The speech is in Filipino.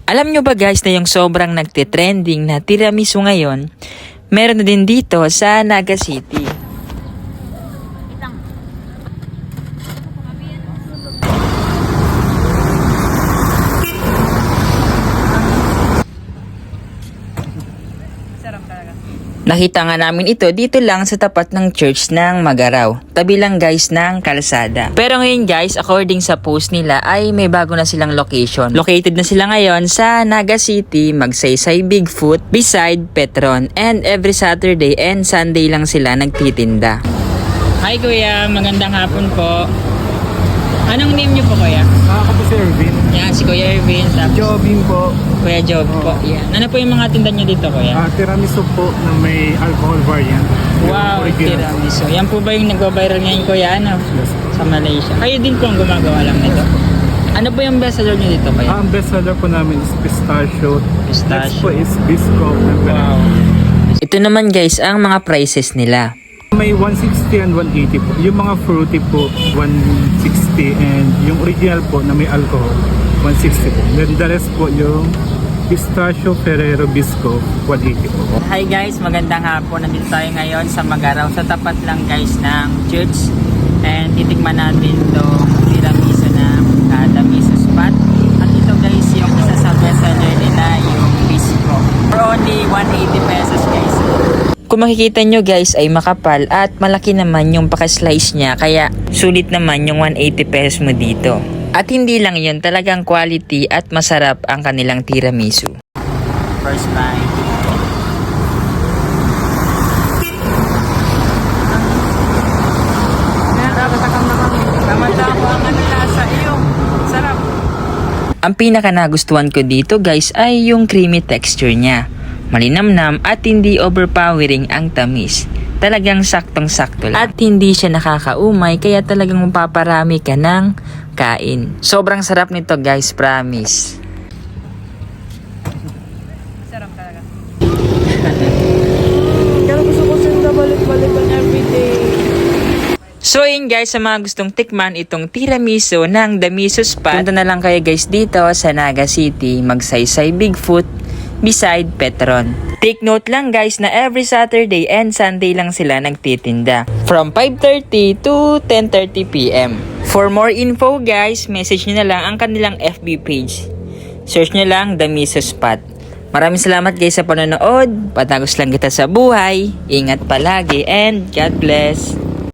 Alam nyo ba guys na yung sobrang nagtitrending na tiramisu ngayon, meron na din dito sa Naga City. Nakita nga namin ito dito lang sa tapat ng church ng Magaraw. Tabi lang guys ng kalsada. Pero ngayon guys, according sa post nila ay may bago na silang location. Located na sila ngayon sa Naga City, Magsaysay Bigfoot, beside Petron. And every Saturday and Sunday lang sila nagtitinda. Hi kuya, magandang hapon po. Anong name niyo po kuya? Ako po si Ervin. Yan, si Kuya Ervin. Jobin po. Kuya Job po. Yan. Ano po yung mga tinda niyo dito kuya? Tiramisu po na may alcohol variant. Wow, tiramisu. Yan po ba yung nagwa-viral ngayon kuya? Ano? Yes. Sa Malaysia. Kayo din po ang gumagawa lang nito. Ano po yung bestseller nyo dito kuya? Ang best seller po namin is pistachio. Pistachio. Next po is bisco. Wow. Ito naman guys ang mga prices nila. May 160 and 180 po. Yung mga fruity po, 160. And yung original po na may alcohol, 160 po. Then the rest po yung pistachio Ferrero Bisco, 180 po. Hi guys, magandang hapon. Nandito tayo ngayon sa Magaraw. Sa tapat lang guys ng church. And titikman natin itong tiramisu na Damiso Spot. At ito guys, yung isa sa bestseller nila, yung Bisco. For only 180 pesos guys. Kung makikita nyo guys ay makapal at malaki naman yung paka-slice niya, kaya sulit naman yung 180 pesos mo dito. At hindi lang yun, talagang quality at masarap ang kanilang tiramisu. First bite. Ang pinaka nagustuhan ko dito guys ay yung creamy texture niya. Malinamnam at hindi overpowering ang tamis. Talagang saktong-sakto lang. At hindi siya nakakaumay kaya talagang mapaparami ka ng kain. Sobrang sarap nito guys, promise. Sarap talaga. Kaya gusto ko sila balik-balikan everyday. So yun guys, sa mga gustong tikman itong tiramisu ng Damiso Spot, punta na lang kayo guys dito sa Naga City, Magsaysay Bigfoot, beside Petron. Take note lang guys na every Saturday and Sunday lang sila nagtitinda. From 5:30 to 10:30 PM. For more info guys, message nyo na lang ang kanilang FB page. Search nyo lang Damiso Spot. Maraming salamat guys sa panonood. Patagos lang kita sa buhay. Ingat palagi and God bless.